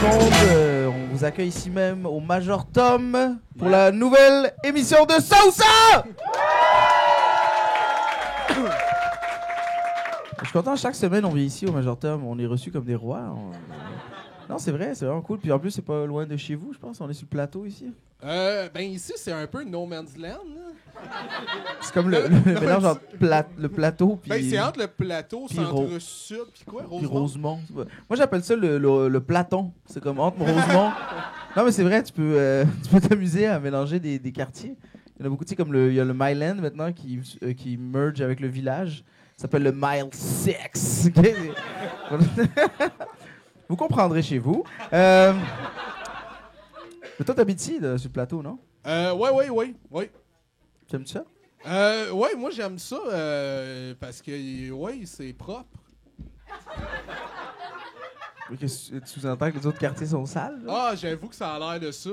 le monde. On vous accueille ici même au Major Tom pour la nouvelle émission de Sausa! Je suis content, chaque semaine on vient ici au Major Tom, on est reçus comme des rois. Non, c'est vrai, c'est vraiment cool. Puis en plus, c'est pas loin de chez vous, je pense. On est sur le plateau ici. Ben ici, c'est un peu no man's land. Là. C'est comme le mélange entre le plateau puis... Ben c'est entre le plateau, centre-sud, puis quoi, puis Rosemont? Moi, j'appelle ça le platon. C'est comme entre Rosemont. Non, mais c'est vrai, tu peux t'amuser à mélanger des quartiers. Il y en a beaucoup, tu sais, comme il y a le Myland maintenant qui merge avec le village. Ça s'appelle le Mile 6. Vous comprendrez chez vous. Mais toi, t'habites ici, sur le plateau, non? Oui. Tu aimes ça? Ouais, moi j'aime ça parce que, ouais, c'est propre. Tu sous-entends que les autres quartiers sont sales? Là? Ah, j'avoue que ça a l'air de ça.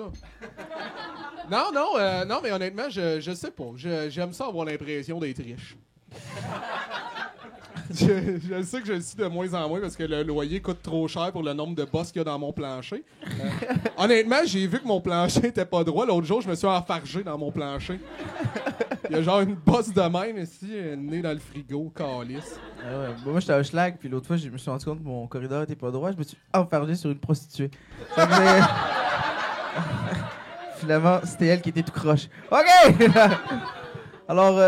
Non, mais honnêtement, je sais pas. J'aime ça avoir l'impression d'être riche. Je sais que je le suis de moins en moins parce que le loyer coûte trop cher pour le nombre de bosses qu'il y a dans mon plancher. Honnêtement, j'ai vu que mon plancher était pas droit. L'autre jour, je me suis enfargé dans mon plancher. Il y a genre une bosse de même ici, née dans le frigo, calice. Ah ouais. Moi, j'étais à Hochelag, puis l'autre fois, je me suis rendu compte que mon corridor était pas droit. Je me suis enfargé sur une prostituée. Ça faisait... Finalement, c'était elle qui était tout croche. OK! Alors,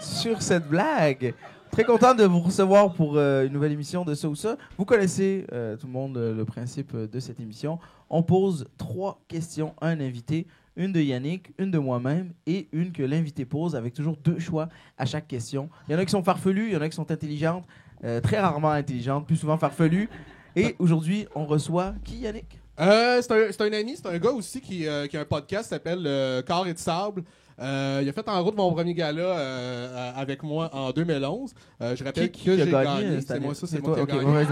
sur cette blague... Très content de vous recevoir pour une nouvelle émission de Ça ou Ça. Vous connaissez tout le monde le principe de cette émission. On pose 3 questions à un invité, une de Yannick, une de moi-même et une que l'invité pose avec toujours 2 choix à chaque question. Il y en a qui sont farfelus, il y en a qui sont intelligentes, très rarement intelligentes, plus souvent farfelues. Et aujourd'hui, on reçoit qui, Yannick? C'est un ami, c'est un gars aussi qui a un podcast qui s'appelle Corps et de sable. Il a fait en route mon premier gala avec moi en 2011. Je rappelle que j'ai gagné. C'est moi, ça, c'est moi qui ai gagné. Ouais,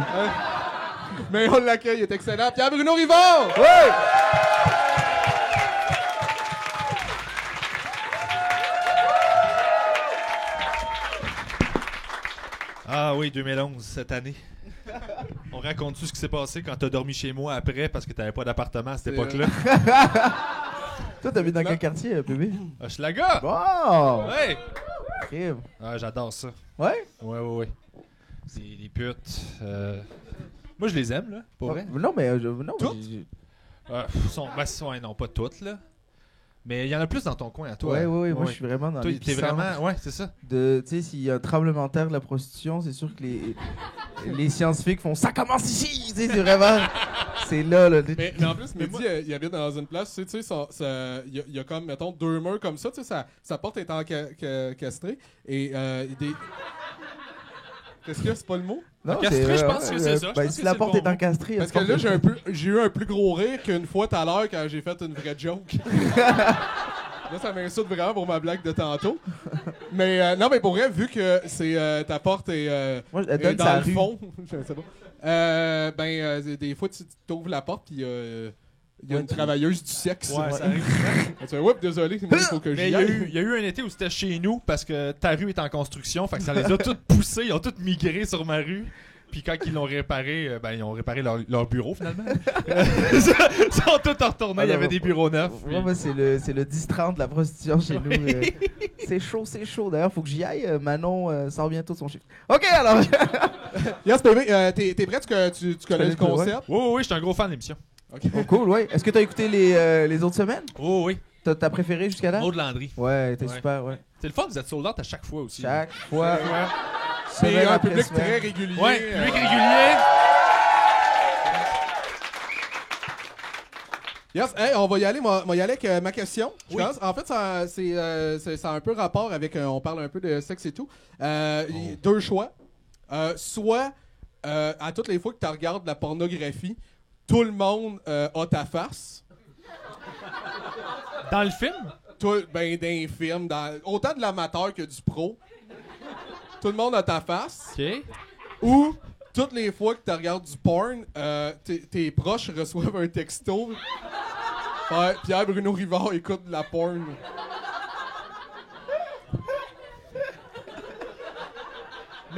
mais on l'accueille, il est excellent. Pierre-Bruno Rivard! ouais! Ah oui, 2011, cette année. On raconte-tu ce qui s'est passé quand t'as dormi chez moi après parce que t'avais pas d'appartement à cette époque-là? Toi, t'habites dans quel quartier, bébé? Hochelaga! Wow! Ouais! Crime. Ah, j'adore ça. Ouais? Ouais. C'est des putes. Moi, je les aime, là, pour vrai. Non, mais... non, Toutes? Non, pas toutes, là. Mais il y en a plus dans ton coin, à toi. Ouais. Moi, je suis vraiment dans toi, t'es l'épicentre. vraiment... Ouais, c'est ça. Tu sais, s'il y a un tremblement de terre de la prostitution, c'est sûr que les scientifiques font « Ça commence ici! » Tu sais, c'est vraiment... C'est là. Mais en plus, Mehdi, il habite dans une place, tu sais, il y a comme, mettons, 2 murs comme ça, tu sais, sa porte est encastrée, et des... Qu'est-ce que c'est pas le mot? Non, encastré, je pense que c'est ça. Ben, si la porte est encastrée... Parce que là, j'ai eu un plus gros rire qu'une fois tout à l'heure quand j'ai fait une vraie joke. Là, ça m'insulte vraiment pour ma blague de tantôt. Mais non, mais pour vrai, vu que c'est ta porte est, Moi, elle est donne dans sa le rue. fond, je sais pas. Des fois, tu t'ouvres la porte puis il y a une travailleuse du sexe. Ouais, ça arrive. Tu fais, oups, désolé, moi, il faut que Mais j'y aille. il y a eu un été où c'était chez nous parce que ta rue est en construction, fait que ça les a toutes poussés, ils ont toutes migré sur ma rue. Puis quand ils l'ont réparé, ils ont réparé leur bureau finalement. Ils sont tous retournés, il y avait des bureaux neufs. Ouais, moi, c'est le 10-30 de la prostitution chez nous. C'est chaud. D'ailleurs, faut que j'y aille. Manon sort bientôt de son chiffre. OK, alors... Yes, baby, t'es prêt? Tu connais le concept? Oui, je suis un gros fan de l'émission. Okay. Oh, cool, ouais. Est-ce que t'as écouté les autres semaines? Oh oui. T'as préféré jusqu'à là? Maud Landry. Ouais, t'es Ouais. super, ouais. C'est le fun, vous êtes sold out à chaque fois aussi. Chaque fois. C'est Semaine un après public semaine. très régulier. Ouais, public régulier. Yes, hey, on va y aller. On va y aller avec ma question. Je Oui. pense. En fait, ça a un peu rapport avec. On parle un peu de sexe et tout. 2 choix. Soit, à toutes les fois que tu regardes la pornographie, tout le monde a ta face. Dans le film? Ben, d'un film, autant de l'amateur que du pro. Tout le monde a ta face. OK. Ou, toutes les fois que tu regardes du porn, tes proches reçoivent un texto. Ouais, Pierre-Bruno Rivard écoute de la porn.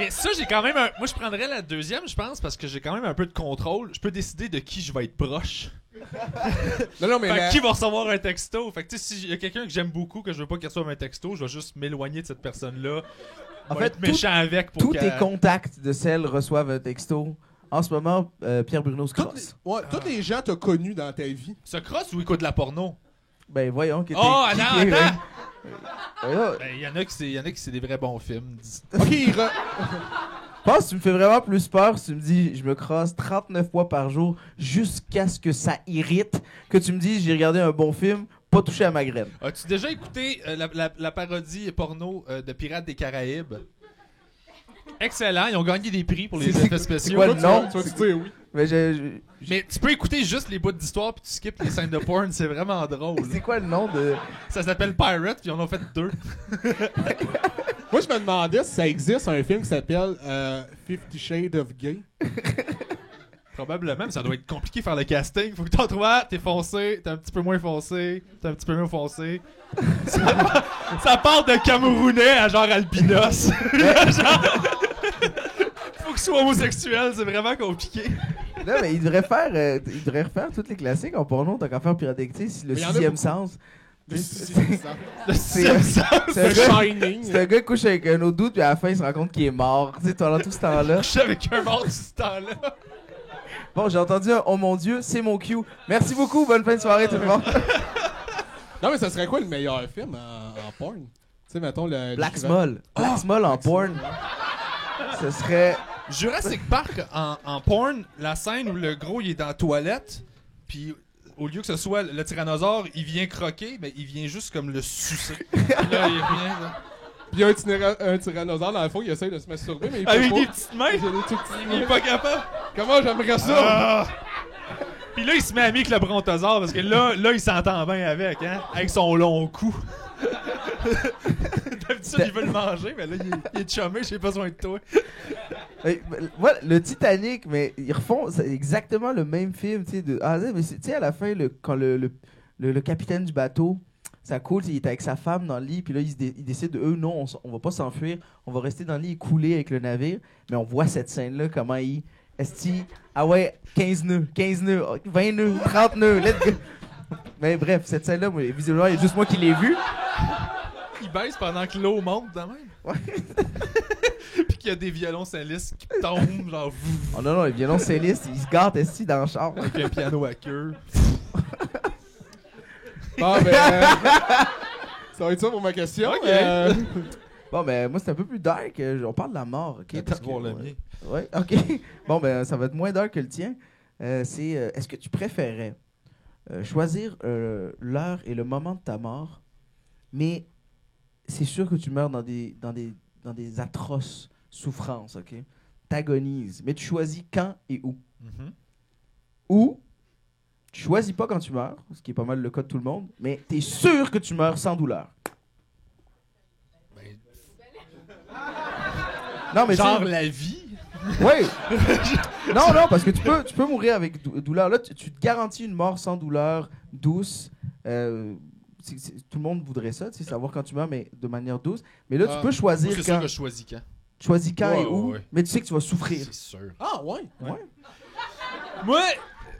Mais ça, j'ai quand même un... Moi, je prendrais la deuxième, je pense, parce que j'ai quand même un peu de contrôle. Je peux décider de qui je vais être proche. Non, mais Fait que qui va recevoir un texto? Fait que, tu sais, s'il y a quelqu'un que j'aime beaucoup, que je veux pas qu'il reçoive un texto, je vais juste m'éloigner de cette personne-là. En Va fait, être méchant avec pour tous qu'elle... tes contacts de celle reçoivent un texto. En ce moment, Pierre Bruno se crosse. Tous les gens t'as connus dans ta vie. Se crosse ou écoute de la porno? Ben voyons. Que Oh, t'es attends, kické, attends! ouais. Ben, y en a qui c'est des vrais bons films. Ok, Je pense que tu me fais vraiment plus peur si tu me dis je me crosse 39 fois par jour jusqu'à ce que ça irrite, que tu me dis j'ai regardé un bon film, pas touché à ma graine. As-tu déjà écouté la parodie porno de Pirates des Caraïbes? Excellent, ils ont gagné des prix pour les effets spéciaux. quoi le nom? Tu vas te dire oui. Mais Mais tu peux écouter juste les bouts d'histoire puis tu skippes les scènes de porn, c'est vraiment drôle. c'est quoi le nom de... Ça s'appelle Pirate puis ils en ont fait 2. Moi, je me demandais si ça existe un film qui s'appelle 50 Shades of Gay. Probablement, mais ça doit être compliqué faire le casting. Faut que t'en trouves un, t'es foncé, t'es un petit peu moins foncé, t'es un petit peu mieux foncé. Ça part de Camerounais à genre albinos. Faut qu'il soit homosexuel, c'est vraiment compliqué. Non, mais il devrait refaire tous les classiques en porno, tant qu'à faire Pirates des Caraïbes, le Mais y en a sixième beaucoup. sens. Le Le C'est sixième sens. c'est un gars- Shining. c'est un gars qui couche avec un autre doute, puis à la fin, il se rend compte qu'il est mort. Tu sais, pendant tout ce temps-là. Je suis avec un mort de ce temps-là. Bon, j'ai entendu un « Oh mon Dieu, c'est mon cue ». Merci beaucoup, bonne fin de soirée tout le monde. Non, mais ça serait quoi le meilleur film en porn? Tu sais, mettons le... Black Small. Black Small en porn. Ce serait... Jurassic Park en porn, la scène où le gros il est dans la toilette, puis au lieu que ce soit le tyrannosaure, il vient croquer, mais il vient juste comme le sucer. Puis là, il revient, là. Puis il y a un tyrannosaure dans le fond, il essaie de se masturber, mais il peut Avec pas. des petites mains, Il a des tout petits il est pas capable. Comment j'aimerais ça? Ah! Puis là, il se met ami avec le brontosaure parce que là il s'entend bien avec, hein, avec son long cou. D'habitude, il veut le manger, mais là, il est chumé, j'ai besoin de toi. Voilà, le Titanic, mais ils refont c'est exactement le même film, tu sais, de A à Z, mais tu sais, à la fin, quand le capitaine du bateau, ça coule, il est avec sa femme dans le lit, puis là, ils décident, non, on va pas s'enfuir, on va rester dans le lit et couler avec le navire, mais on voit cette scène-là, comment il... Esti, ah ouais, 15 nœuds, 20 nœuds, 30 nœuds, let's go. Mais bref, cette scène-là, visiblement, il y a juste moi qui l'ai vue. Il baisse pendant que l'eau monte de même. Ouais. Puis qu'il y a des violoncellistes qui tombent, genre... Oh non, les violoncellistes, ils se gâtent Esti dans le char. Avec un piano à queue. Bon, ben... ça va être ça pour ma question. Ok. Bon, ben, moi, c'est un peu plus dark. On parle de la mort, OK? Attends de voir le mien. Ouais, OK. Bon, ben, ça va être moins dark que le tien. Est-ce que tu préférais choisir l'heure et le moment de ta mort, mais c'est sûr que tu meurs dans des atroces souffrances, OK? T'agonises, mais tu choisis quand et où. Mhm. Ou tu choisis pas quand tu meurs, ce qui est pas mal le cas de tout le monde, mais t'es sûr que tu meurs sans douleur. Ben, Non, mais genre c'est- la vie. Oui. non, parce que tu peux mourir avec douleur. Là, tu te garantis une mort sans douleur, douce. Tout le monde voudrait ça, tu sais, savoir quand tu meurs, mais de manière douce. Mais là, tu peux choisir Moi, c'est sûr quand. que je choisis quand. Tu choisis quand Ouais, et où, ouais. mais tu sais que tu vas souffrir. C'est sûr. Ah, ouais. Ouais. Moi,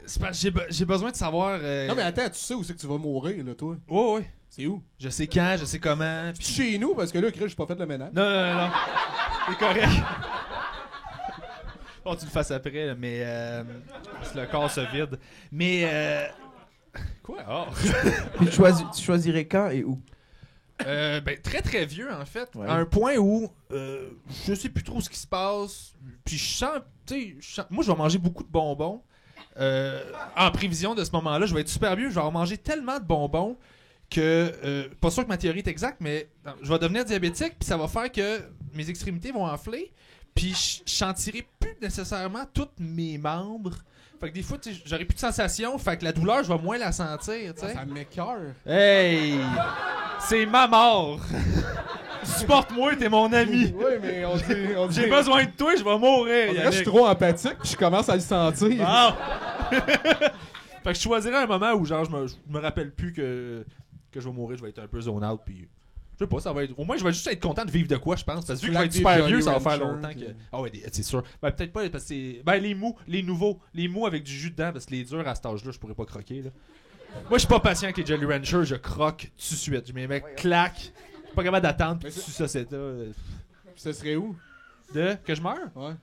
c'est parce que j'ai besoin de savoir... Non, mais attends, tu sais où c'est que tu vas mourir, là, toi? Ouais. C'est où? Je sais quand, je sais comment. Puis chez nous, parce que là, Chris, j'ai pas fait le ménage. Non. C'est correct. Bon, tu le fasses après, là, mais le corps se vide. Mais quoi? Oh. Puis tu choisirais quand et où. Ben, très très vieux en fait, Ouais. à un point où je sais plus trop ce qui se passe. Puis je sens, tu sais, moi je vais manger beaucoup de bonbons. En prévision de ce moment-là, je vais être super vieux. Je vais en manger tellement de bonbons que pas sûr que ma théorie est exacte, mais je vais devenir diabétique. Puis ça va faire que mes extrémités vont enfler. Puis je sentirai plus nécessairement tous mes membres. Fait que des fois, tu sais, j'aurai plus de sensation. Fait que la douleur, je vais moins la sentir, tu sais. Ça m'écoeure. Hey! C'est ma mort! Supporte-moi, t'es mon ami! Oui, mais on dit... J'ai besoin de toi, je vais mourir! On dirait que je Yannick. suis trop empathique, puis je commence à le sentir. Ah! Fait que je choisirais un moment où genre je me rappelle plus que je vais mourir, je vais être un peu zone out, puis Je sais pas, ça va être. Au moins, je vais juste être content de vivre de quoi, je pense. Parce que vu que je vais être Des super Jolly vieux, ça va faire Ranchers, longtemps que. puis- Ah ouais, c'est sûr. Ben, peut-être pas, parce que c'est. Ben, les mous, les nouveaux. Les mous avec du jus dedans, parce que les durs à cet âge-là, je pourrais pas croquer, là. Moi, je suis pas patient avec les Jolly Ranchers, je croque tout de suite. Je mets mec, clac. Je suis pas capable d'attendre, puis tu ça, c'est Ce serait où? De. Que je meurs? Ouais.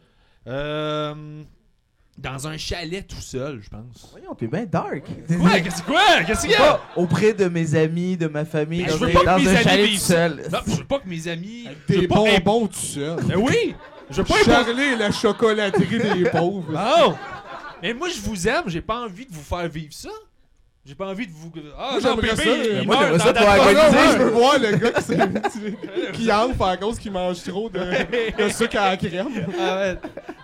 Dans un chalet tout seul, je pense. Voyons, t'es bien dark. Ouais, qu'est-ce qu'il y a? Pas auprès de mes amis, de ma famille, Ben, je dans veux un, pas que dans mes un amis chalet vivent tout seul. Non, je veux pas que mes amis. je Des veux pas imp- bonbons tout seul. Ben oui! Je veux pas Charlie et la chocolaterie des pauvres. Non! Mais moi, je vous aime, j'ai pas envie de vous faire vivre ça. J'ai pas envie de vous. Ah, Moi, Jean j'aimerais Pépé, ça, il moi, meurt j'aimerais ça dans pour la- Ah non, agoniser. moi, je veux voir le gars qui enfle à cause qu'il mange trop de sucre à la crème. Ah ouais.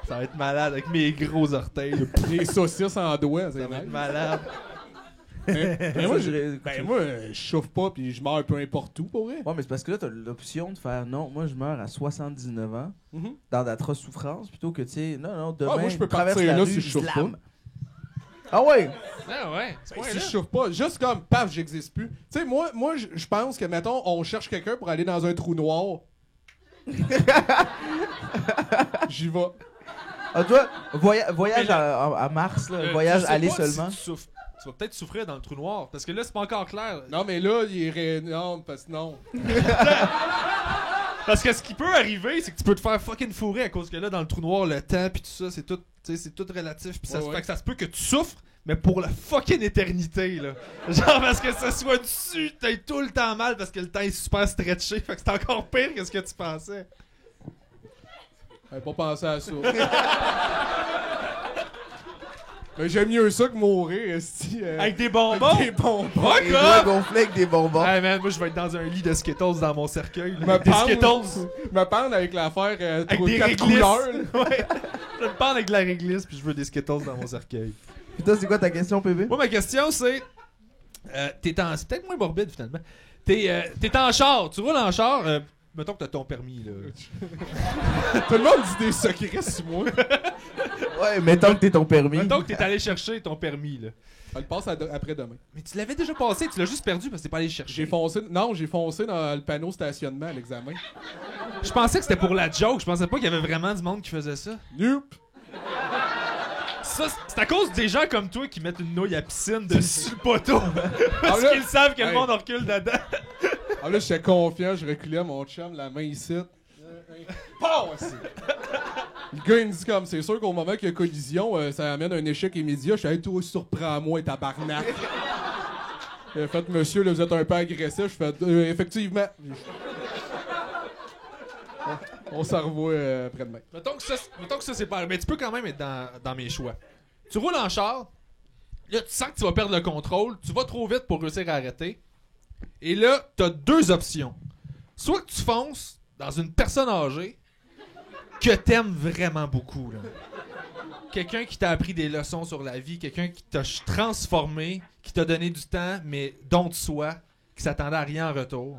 Ça va être malade avec mes gros orteils. là. Les saucisses en doigts, c'est Ça va vrai. être malade. Mais moi, je chauffe pas puis je meurs peu importe où, pour vrai. Ouais, mais c'est parce que là, t'as l'option de faire non, moi je meurs à 79 ans, Mhm. dans d'atroces souffrances, plutôt que, tu sais, non, demain, moi, je peux traverse partir la là rue, si je chauffe slam. Ah ouais? Ah ouais. C'est Si je chauffe pas, juste comme, paf, j'existe plus. Tu sais, moi je pense que, mettons, on cherche quelqu'un pour aller dans un trou noir. J'y vais. Ah, toi, voyage à Mars, là, voyage aller seulement. Tu vas peut-être souffrir dans le trou noir. Parce que là, c'est pas encore clair. Non, mais là, il est... Non, parce que non. Parce que ce qui peut arriver, c'est que tu peux te faire fucking fourrer à cause que là, dans le trou noir, le temps pis tout ça, c'est tout, tu sais, c'est tout relatif. Pis ça se fait que ça se peut que tu souffres, mais pour la fucking éternité, là. Genre parce que ça soit dessus, t'as tout le temps mal parce que le temps est super stretché. Fait que c'est encore pire que ce que tu pensais. J'avais pas pensé à ça. Mais j'aime mieux ça que mourir, esti. Avec des bonbons! Avec des bonbons. Fuck Les doigts off! gonflés avec des bonbons. Hey man, moi je vais être dans un lit de Skittles dans mon cercueil. Là. Me Des pendre- Skittles! Me pendre avec l'affaire Avec des 4 réglisses! couleurs. là. Ouais! Je me pendre avec de la réglisse puis je veux des Skittles dans mon cercueil. Putain, c'est quoi ta question, PB? Moi, ma question, c'est. T'es en. C'est peut-être moins morbide, finalement. T'es en char. Tu roules en char. Mettons que t'as ton permis, là. Tout le monde dit des secrets sur moi. Ouais, mettons que t'es ton permis. Mettons que t'es allé chercher ton permis, là. Elle le passe après-demain. Mais tu l'avais déjà passé, tu l'as juste perdu parce que t'es pas allé le chercher. J'ai foncé dans le panneau stationnement à l'examen. Je pensais que c'était pour la joke. Je pensais pas qu'il y avait vraiment du monde qui faisait ça. Nope. Ça, c'est à cause des gens comme toi qui mettent une nouille à piscine dessus le poteau. Parce là- qu'ils savent que le Hey. monde en recule dedans. Ah là, j'étais confiant, je reculais à mon chum, la main ici. Pow! aussi. Le gars, il me dit comme, c'est sûr qu'au moment qu'il y a collision, ça amène un échec immédiat. Je suis allé tout surprends-moi, tabarnak. Il a fait, monsieur, là, vous êtes un peu agressif. Je fais, effectivement. On s'en revoit après-demain. Mettons que ça c'est pas. Mais tu peux quand même être dans mes choix. Tu roules en char. Là, tu sens que tu vas perdre le contrôle. Tu vas trop vite pour réussir à arrêter. Et là, t'as deux options. Soit que tu fonces dans une personne âgée que t'aimes vraiment beaucoup. Là. Quelqu'un qui t'a appris des leçons sur la vie. Quelqu'un qui t'a transformé. Qui t'a donné du temps, mais don de soi. Qui s'attendait à rien en retour.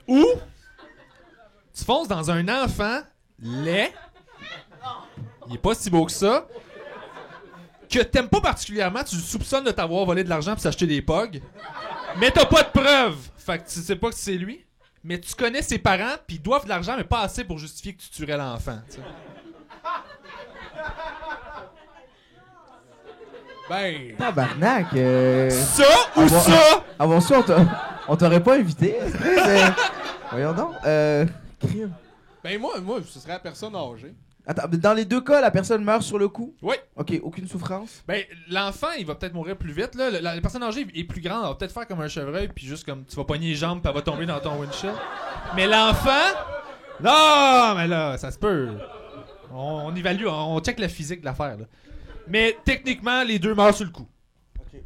Ou tu fonces dans un enfant laid, il est pas si beau que ça, que t'aimes pas particulièrement, tu le soupçonnes de t'avoir volé de l'argent pour s'acheter des pogs, mais t'as pas de preuves, fait que tu sais pas que c'est lui, mais tu connais ses parents, pis ils doivent de l'argent, mais pas assez pour justifier que tu tuerais l'enfant. T'sais. Ben, Tabarnak. Ça ou Avoir- ça? Avant ça, on t'aurait pas invité. Voyons donc. Crime. moi, ce serait la personne âgée. Attends, mais dans les deux cas, la personne meurt sur le coup? Oui. Ok, aucune souffrance? Ben, l'enfant, il va peut-être mourir plus vite. Là. La personne âgée est plus grande, elle va peut-être faire comme un chevreuil, puis juste comme tu vas pogner les jambes, puis elle va tomber dans ton windshield. Mais l'enfant, non, mais là, ça se peut. On évalue, on check la physique de l'affaire. Là. Mais techniquement, les deux meurent sur le coup. Ok.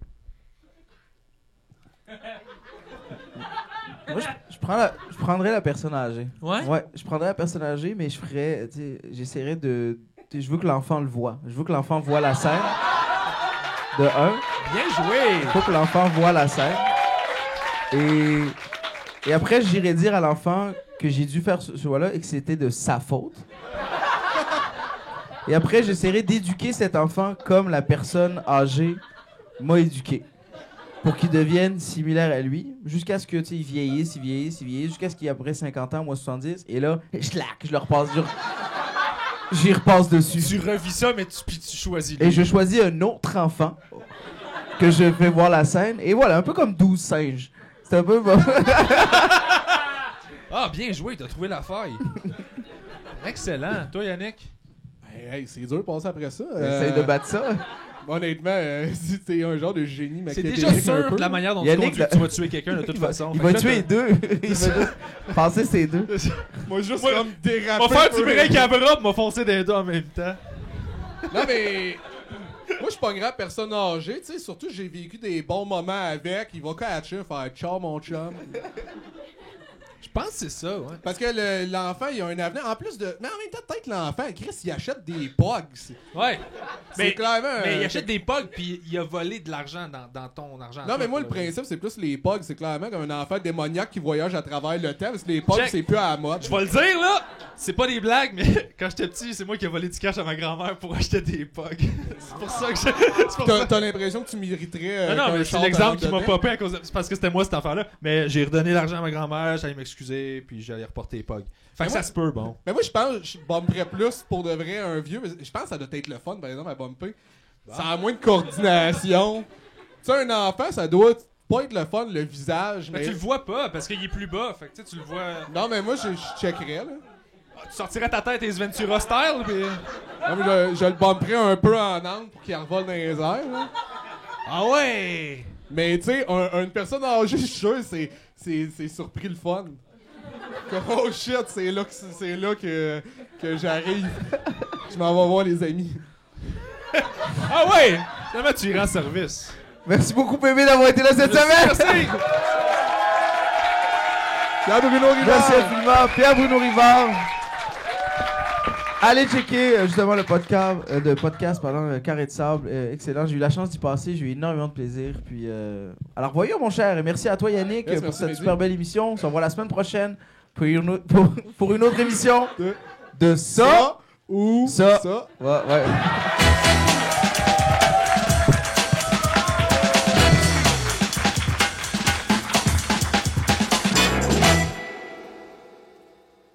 Moi, je prendrais la personne âgée. Ouais? Ouais, je prendrais la personne âgée, mais je ferais, tu sais, j'essaierais de, tu sais, je veux que l'enfant le voie. Je veux que l'enfant voit la scène. De un. Bien joué! Il faut que l'enfant voit la scène. Et après, j'irai dire à l'enfant que j'ai dû faire ce choix-là et que c'était de sa faute. Et après, j'essaierai d'éduquer cet enfant comme la personne âgée m'a éduqué. pour qu'il devienne similaire à lui, jusqu'à ce que, tu sais, il vieillisse, jusqu'à ce qu'il ait après 50 ans, moi 70, et là, je le repasse, j'y repasse dessus. Tu revis ça, mais puis tu choisis. Et je choisis un autre enfant que je fais voir la scène, et voilà, un peu comme 12 singes. C'est un peu... bon. Ah, bien joué, t'as trouvé la faille. Excellent. Toi, Yannick? Hey, c'est dur de passer après ça. Essaye de battre ça. Honnêtement, si t'es un genre de génie C'est machiavélique déjà sûr un peu. de la manière dont Yannick, tu conduis, tu vas tuer quelqu'un de toute façon. Il Fait va que là, tuer deux. Il va juste passer ces deux. Moi, juste Moi, comme déraper. On va faire un du peu. break à bras pis m'a foncé des deux en même temps. Non, mais... Moi, je suis pas une grande personne âgée, tu sais. Surtout, j'ai vécu des bons moments avec. Il va catcher, faire « Ciao, mon chum ». Je pense que c'est ça, ouais. Parce que l'enfant, il a un avenir. En plus de... Mais en même temps, peut-être l'enfant, Chris, il achète des pogs. Ouais. C'est clairement... Mais il achète des pogs puis il a volé de l'argent dans ton argent. Non, mais moi, le principe, c'est plus les pogs. C'est clairement comme un enfant démoniaque qui voyage à travers le temps. Parce que les pogs, Check. c'est plus à la mode. Je vais le dire, là! C'est pas des blagues, mais quand j'étais petit, c'est moi qui ai volé du cash à ma grand-mère pour acheter des pogs. C'est pour ça que c'est pour ça. T'as l'impression que tu mériterais... Non, qu'un mais c'est char l'exemple te qui m'a rentre popé à cause de... C'est parce que c'était moi cet enfant-là. Mais j'ai redonné l'argent à ma grand-mère, j'allais m'excuser, puis j'allais reporter les pogs. Fait que moi- ça se peut, bon. Mais moi, je pense que je bumperais plus pour de vrai un vieux. Mais je pense que ça doit être le fun, par exemple, à bumper. Ça a moins de coordination. Tu sais, un enfant, ça doit pas être le fun, le visage. Mais Mais... tu le vois pas, parce qu'il est plus bas. Fait que tu sais, tu le vois... Non, mais moi, je checkerais, là. Tu sortirais ta tête et Ventura style, puis... Non, mais je le bumperais un peu en angle pour qu'il revole dans les airs, là. Ah ouais! Mais tu sais, une personne âgée, je suis sûr, c'est surpris le fun. Comme, oh shit, c'est là que j'arrive. Je m'en vais voir les amis. Ah ouais! Finalement, tu iras en service. Merci beaucoup, Pépé, d'avoir été là cette semaine. Merci! Pierre-Bruno Rivard. Merci infiniment, Pierre-Bruno Rivard. Allez checker justement le podcast, Carré de sable. Excellent. J'ai eu la chance d'y passer. J'ai eu énormément de plaisir. Puis, alors, voyons, mon cher. Et merci à toi, Yannick, Yes, pour merci, cette Mehdi. super belle émission. On se revoit la semaine prochaine pour une autre émission de ça. Ou Ça. ça. Ouais.